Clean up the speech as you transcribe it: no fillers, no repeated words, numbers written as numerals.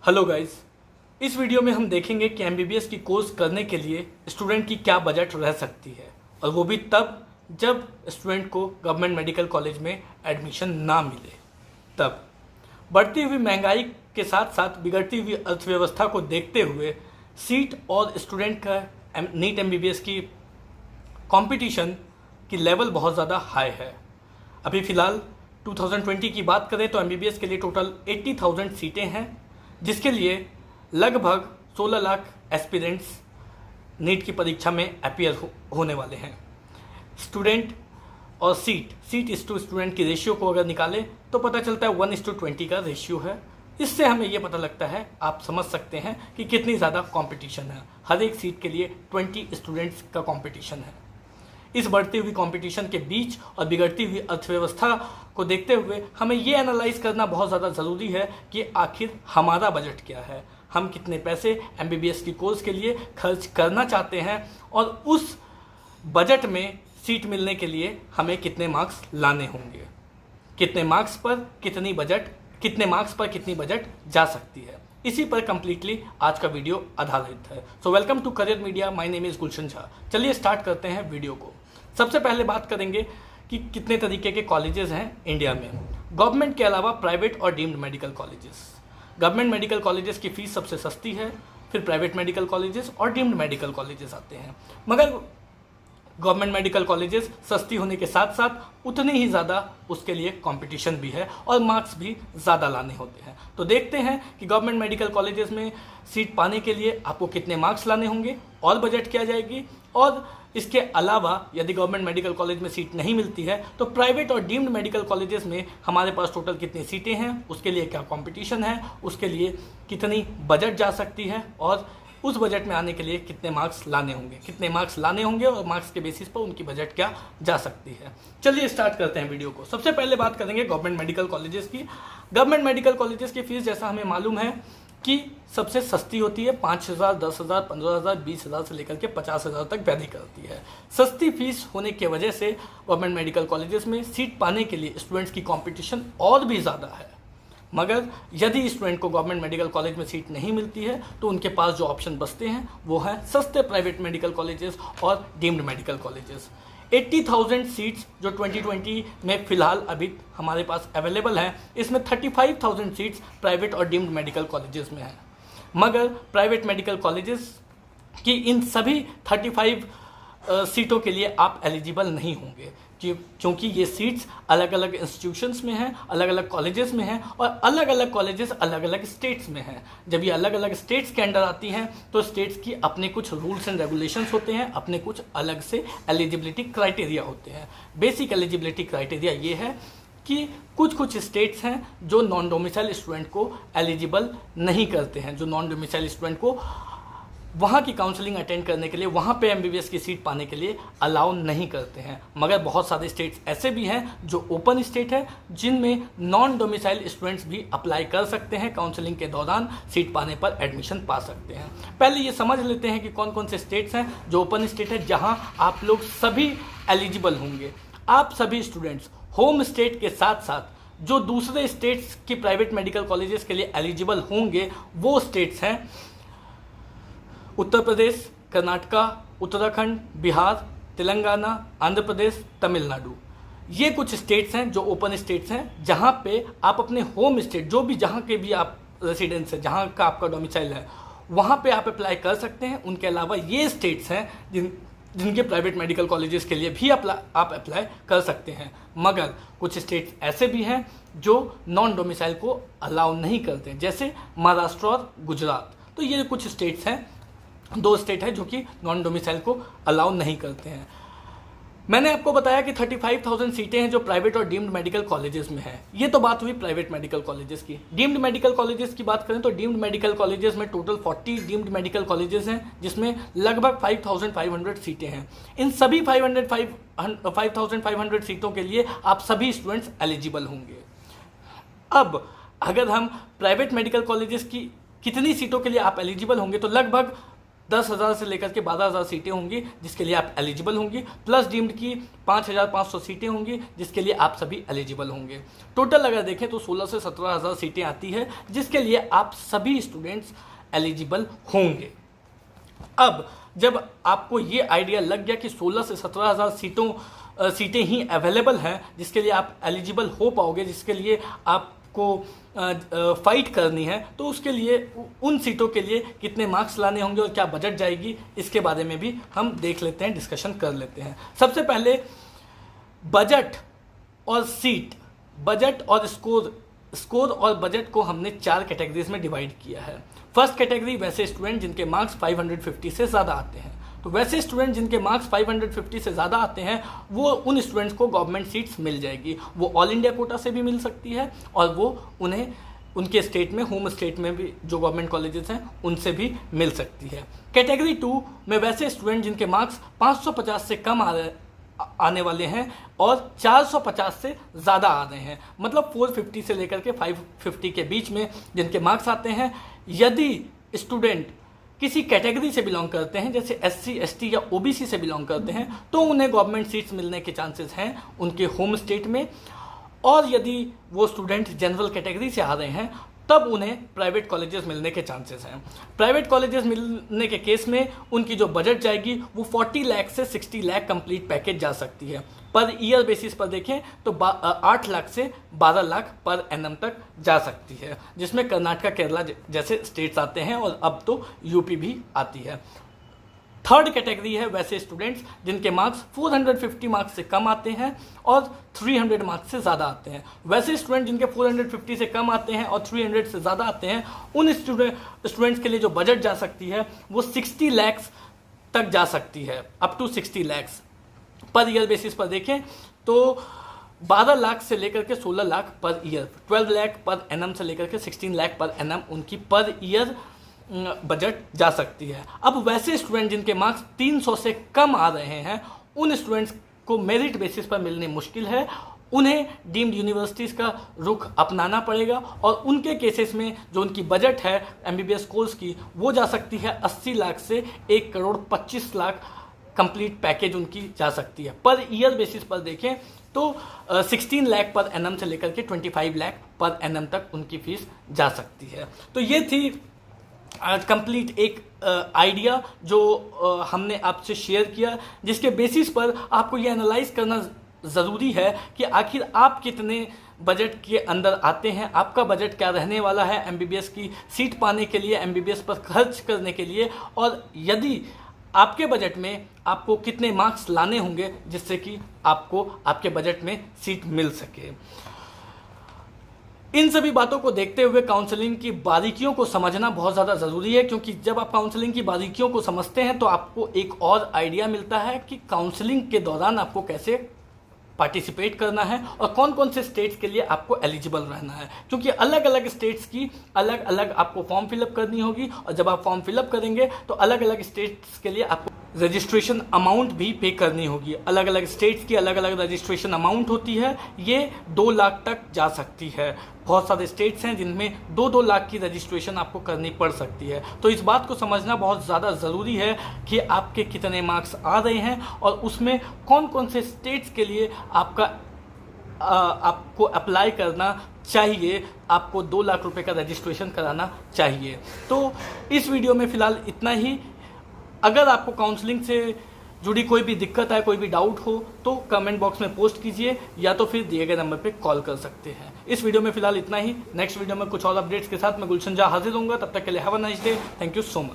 Hello guys, इस video में हम देखेंगे कि एमबीबीएस की कोर्स करने के लिए स्टूडेंट की क्या बजट रह सकती है, और वो भी तब जब स्टूडेंट को गवर्नमेंट मेडिकल कॉलेज में एडमिशन ना मिले। तब बढ़ती हुई महंगाई के साथ साथ बिगड़ती हुई अर्थव्यवस्था को देखते हुए सीट और स्टूडेंट का नीट एमबीबीएस की कंपटीशन की लेवल बहुत ज़्यादा हाई है। अभी फ़िलहाल 2020 की बात करें तो एमबीबीएस के लिए टोटल 80,000 सीटें हैं, जिसके लिए लगभग 16 लाख एस्पिरेंट्स नीट की परीक्षा में अपीयर होने वाले हैं। स्टूडेंट और सीट इस टू स्टूडेंट की रेशियो को अगर निकालें तो पता चलता है 1:20 का रेशियो है। इससे हमें ये पता लगता है, आप समझ सकते हैं कि कितनी ज़्यादा कंपटीशन है। हर एक सीट के लिए 20 स्टूडेंट्स का कंपटीशन है। इस बढ़ती हुई कंपटीशन के बीच और बिगड़ती हुई अर्थव्यवस्था को देखते हुए हमें ये एनालाइज करना बहुत ज़्यादा ज़रूरी है कि आखिर हमारा बजट क्या है, हम कितने पैसे एमबीबीएस की कोर्स के लिए खर्च करना चाहते हैं, और उस बजट में सीट मिलने के लिए हमें कितने मार्क्स लाने होंगे, कितने मार्क्स पर कितनी बजट जा सकती है। इसी पर कंप्लीटली आज का वीडियो आधारित है। So welcome to career media, my name is Gulshan Jha. चलिए स्टार्ट करते हैं वीडियो को। सबसे पहले बात करेंगे कि कितने तरीके के कॉलेजेस हैं इंडिया में। गवर्नमेंट के अलावा प्राइवेट और deemed medical colleges. Government medical colleges की फ़ीस सबसे सस्ती है, फिर प्राइवेट मेडिकल कॉलेजेस और डीम्ड मेडिकल कॉलेजेस आते हैं। मगर गवर्नमेंट मेडिकल कॉलेजेस सस्ती होने के साथ साथ उतनी ही ज़्यादा उसके लिए कंपटीशन भी है और मार्क्स भी ज़्यादा लाने होते हैं। तो देखते हैं कि गवर्नमेंट मेडिकल कॉलेजेस में सीट पाने के लिए आपको कितने मार्क्स लाने होंगे और बजट क्या जाएगी, और इसके अलावा यदि गवर्नमेंट मेडिकल कॉलेज में सीट नहीं मिलती है तो प्राइवेट और डीम्ड मेडिकल कॉलेजेस में हमारे पास टोटल कितनी सीटें हैं, उसके लिए क्या कंपटीशन है, उसके लिए कितनी बजट जा सकती है, और उस बजट में आने के लिए कितने मार्क्स लाने होंगे और मार्क्स के बेसिस पर उनकी बजट क्या जा सकती है। चलिए स्टार्ट करते हैं वीडियो को। सबसे पहले बात करेंगे गवर्नमेंट मेडिकल कॉलेजेस की। गवर्नमेंट मेडिकल कॉलेजेस की फीस जैसा हमें मालूम है कि सबसे सस्ती होती है। 5,000, 10,000, 15,000, 20,000 से लेकर के 50,000 तक वैरी करती है। सस्ती फीस होने की वजह से गवर्नमेंट मेडिकल कॉलेजेस में सीट पाने के लिए स्टूडेंट्स की कॉम्पिटिशन और भी ज़्यादा है। मगर यदि स्टूडेंट को गवर्नमेंट मेडिकल कॉलेज में सीट नहीं मिलती है तो उनके पास जो ऑप्शन बचते हैं वो है सस्ते प्राइवेट मेडिकल कॉलेजेस और डीम्ड मेडिकल कॉलेजेस। 80,000 सीट्स जो 2020 में फ़िलहाल अभी हमारे पास अवेलेबल हैं, इसमें 35,000 सीट्स प्राइवेट और डीम्ड मेडिकल कॉलेजेस में हैं। मगर प्राइवेट मेडिकल कॉलेजेस की इन सभी 35 सीटों के लिए आप एलिजिबल नहीं होंगे, क्योंकि ये सीट्स अलग अलग इंस्टीट्यूशंस में हैं, अलग अलग कॉलेजेस में हैं, और अलग अलग कॉलेजेस अलग अलग स्टेट्स में हैं। जब ये अलग अलग स्टेट्स के अंडर आती हैं तो स्टेट्स की अपने कुछ रूल्स एंड रेगुलेशंस होते हैं, अपने कुछ अलग से एलिजिबिलिटी क्राइटेरिया होते हैं। बेसिक एलिजिबिलिटी क्राइटेरिया ये है कि कुछ स्टेट्स हैं जो नॉन डोमिसाइल स्टूडेंट को एलिजिबल नहीं करते हैं, जो नॉन डोमिसाइल स्टूडेंट को वहाँ की काउंसलिंग अटेंड करने के लिए, वहाँ पे एमबीबीएस की सीट पाने के लिए अलाउ नहीं करते हैं। मगर बहुत सारे स्टेट्स ऐसे भी हैं जो ओपन स्टेट है, जिनमें नॉन डोमिसाइल स्टूडेंट्स भी अप्लाई कर सकते हैं, काउंसलिंग के दौरान सीट पाने पर एडमिशन पा सकते हैं। पहले ये समझ लेते हैं कि कौन कौन से स्टेट्स हैं जो ओपन स्टेट है, जहाँ आप लोग सभी एलिजिबल होंगे। आप सभी स्टूडेंट्स होम स्टेट के साथ साथ जो दूसरे स्टेट्स की प्राइवेट मेडिकल कॉलेजेस के लिए एलिजिबल होंगे वो स्टेट्स हैं उत्तर प्रदेश, कर्नाटका, उत्तराखंड, बिहार, तेलंगाना, आंध्र प्रदेश, तमिलनाडु। ये कुछ स्टेट्स हैं जो ओपन स्टेट्स हैं, जहाँ पे आप अपने होम स्टेट, जो भी जहाँ के भी आप रेसिडेंस है, जहाँ का आपका डोमिसाइल है, वहाँ पे आप अप्लाई कर सकते हैं। उनके अलावा ये स्टेट्स हैं जिनके प्राइवेट मेडिकल कॉलेजेस के लिए भी आप अप्लाई कर सकते हैं। मगर कुछ स्टेट्स ऐसे भी हैं जो नॉन डोमिसाइल को अलाउ नहीं करते, जैसे महाराष्ट्र और गुजरात। तो ये कुछ स्टेट्स हैं, दो स्टेट है जो कि नॉन डोमिसाइल को अलाउ नहीं करते हैं। मैंने आपको बताया कि 35,000 सीटें हैं जो प्राइवेट और डीम्ड मेडिकल कॉलेजेस में हैं। ये तो बात हुई प्राइवेट मेडिकल कॉलेजेस की। डीम्ड मेडिकल कॉलेजेस की बात करें तो डीम्ड मेडिकल कॉलेजेस में टोटल 40 डीम्ड मेडिकल कॉलेजेस हैं, जिसमें लगभग 5,500 सीटें हैं। इन सभी 5,500 सीटों के लिए आप सभी स्टूडेंट्स एलिजिबल होंगे। अब अगर हम प्राइवेट मेडिकल कॉलेजेस की कितनी सीटों के लिए आप एलिजिबल होंगे, तो लगभग 10,000 से लेकर के 12,000 सीटें होंगी जिसके लिए आप एलिजिबल होंगी, प्लस डीम्ड की 5,500 सीटें होंगी जिसके लिए आप सभी एलिजिबल होंगे। टोटल अगर देखें तो 16 से 17,000 सीटें आती है जिसके लिए आप सभी स्टूडेंट्स एलिजिबल होंगे। अब जब आपको ये आइडिया लग गया कि 16 से 17,000 सीटें ही अवेलेबल हैं जिसके लिए आप एलिजिबल हो पाओगे, जिसके लिए आपको फाइट करनी है, तो उसके लिए उन सीटों के लिए कितने मार्क्स लाने होंगे और क्या बजट जाएगी, इसके बारे में भी हम देख लेते हैं, डिस्कशन कर लेते हैं। सबसे पहले बजट और सीट, बजट और स्कोर और बजट को हमने 4 कैटेगरीज में डिवाइड किया है। फर्स्ट कैटेगरी वैसे स्टूडेंट जिनके मार्क्स 550 से ज़्यादा आते हैं। तो वैसे स्टूडेंट जिनके मार्क्स 550 से ज़्यादा आते हैं वो उन स्टूडेंट्स को गवर्नमेंट सीट्स मिल जाएगी। वो ऑल इंडिया कोटा से भी मिल सकती है और वो उन्हें उनके स्टेट में, होम स्टेट में भी जो गवर्नमेंट कॉलेजेस हैं उनसे भी मिल सकती है। कैटेगरी 2 में वैसे स्टूडेंट जिनके मार्क्स 550 से कम आने वाले हैं और 450 से ज़्यादा आ रहे हैं, मतलब 450 से लेकर के 550 के बीच में जिनके मार्क्स आते हैं। यदि स्टूडेंट किसी कैटेगरी से बिलोंग करते हैं, जैसे SC, ST या OBC से बिलोंग करते हैं, तो उन्हें गवर्नमेंट सीट्स मिलने के चांसेस हैं उनके होम स्टेट में। और यदि वो स्टूडेंट जनरल कैटेगरी से आ रहे हैं तब उन्हें प्राइवेट कॉलेजेस मिलने के चांसेस हैं। प्राइवेट कॉलेजेस मिलने के केस में उनकी जो बजट जाएगी वो 40 लाख से 60 लाख कंप्लीट पैकेज जा सकती है। पर ईयर बेसिस पर देखें तो 8 लाख से 12 लाख पर एनम तक जा सकती है, जिसमें कर्नाटका, केरला जैसे स्टेट्स आते हैं और अब तो यूपी भी आती है। थर्ड कैटेगरी है वैसे स्टूडेंट्स जिनके मार्क्स 450 मार्क्स से कम आते हैं और 300 मार्क्स से ज़्यादा आते हैं। वैसे स्टूडेंट जिनके 450 से कम आते हैं और 300 से ज़्यादा आते हैं, उन स्टूडेंट्स के लिए जो बजट जा सकती है वो 60 लाख तक जा सकती है, up to 60 lakh. Per year basis पर देखें तो 12 लाख से लेकर के 16 lakh per year, 12 lakh per annum से लेकर के 16 लाख पर एनम उनकी पर ईयर बजट जा सकती है। अब वैसे स्टूडेंट जिनके मार्क्स 300 से कम आ रहे हैं, उन स्टूडेंट्स को मेरिट बेसिस पर मिलने मुश्किल है, उन्हें डीम्ड यूनिवर्सिटीज़ का रुख अपनाना पड़ेगा और उनके केसेस में जो उनकी बजट है MBBS कोर्स की वो जा सकती है 80 लाख से 1 करोड़ 25 लाख कंप्लीट पैकेज उनकी जा सकती है। पर ईयर बेसिस पर देखें तो 16 लाख पर एनम से लेकर के 25 लाख पर एनम तक उनकी फीस जा सकती है। तो ये थी कंप्लीट एक आइडिया जो हमने आपसे शेयर किया, जिसके बेसिस पर आपको ये एनालाइज करना ज़रूरी है कि आखिर आप कितने बजट के अंदर आते हैं, आपका बजट क्या रहने वाला है MBBS की सीट पाने के लिए, MBBS पर खर्च करने के लिए, और यदि आपके बजट में आपको कितने मार्क्स लाने होंगे जिससे कि आपको आपके बजट में सीट मिल सके। इन सभी बातों को देखते हुए काउंसलिंग की बारीकियों को समझना बहुत ज़्यादा ज़रूरी है, क्योंकि जब आप काउंसलिंग की बारीकियों को समझते हैं तो आपको एक और आइडिया मिलता है कि काउंसलिंग के दौरान आपको कैसे पार्टिसिपेट करना है और कौन कौन से स्टेट्स के लिए आपको एलिजिबल रहना है, क्योंकि अलग अलग स्टेट्स की अलग अलग आपको फॉर्म फिलअप करनी होगी और जब आप फॉर्म फिलअप करेंगे तो अलग अलग स्टेट्स के लिए आपको रजिस्ट्रेशन अमाउंट भी पे करनी होगी। अलग अलग स्टेट्स की अलग अलग रजिस्ट्रेशन अमाउंट होती है, ये 2 लाख तक जा सकती है। बहुत सारे स्टेट्स हैं जिनमें 2-2 लाख की रजिस्ट्रेशन आपको करनी पड़ सकती है। तो इस बात को समझना बहुत ज़्यादा ज़रूरी है कि आपके कितने मार्क्स आ रहे हैं और उसमें कौन कौन से स्टेट्स के लिए आपको अप्लाई करना चाहिए, आपको 2 लाख रुपए का रजिस्ट्रेशन कराना चाहिए। तो इस वीडियो में फ़िलहाल इतना ही। अगर आपको काउंसलिंग से जुड़ी कोई भी दिक्कत है, कोई भी डाउट हो तो कमेंट बॉक्स में पोस्ट कीजिए या तो फिर दिए गए नंबर पे कॉल कर सकते हैं। इस वीडियो में फ़िलहाल इतना ही। नेक्स्ट वीडियो में कुछ और अपडेट्स के साथ मैं गुलशन झा हाजिर होऊंगा। तब तक के लिए have a nice day. Thank you so much.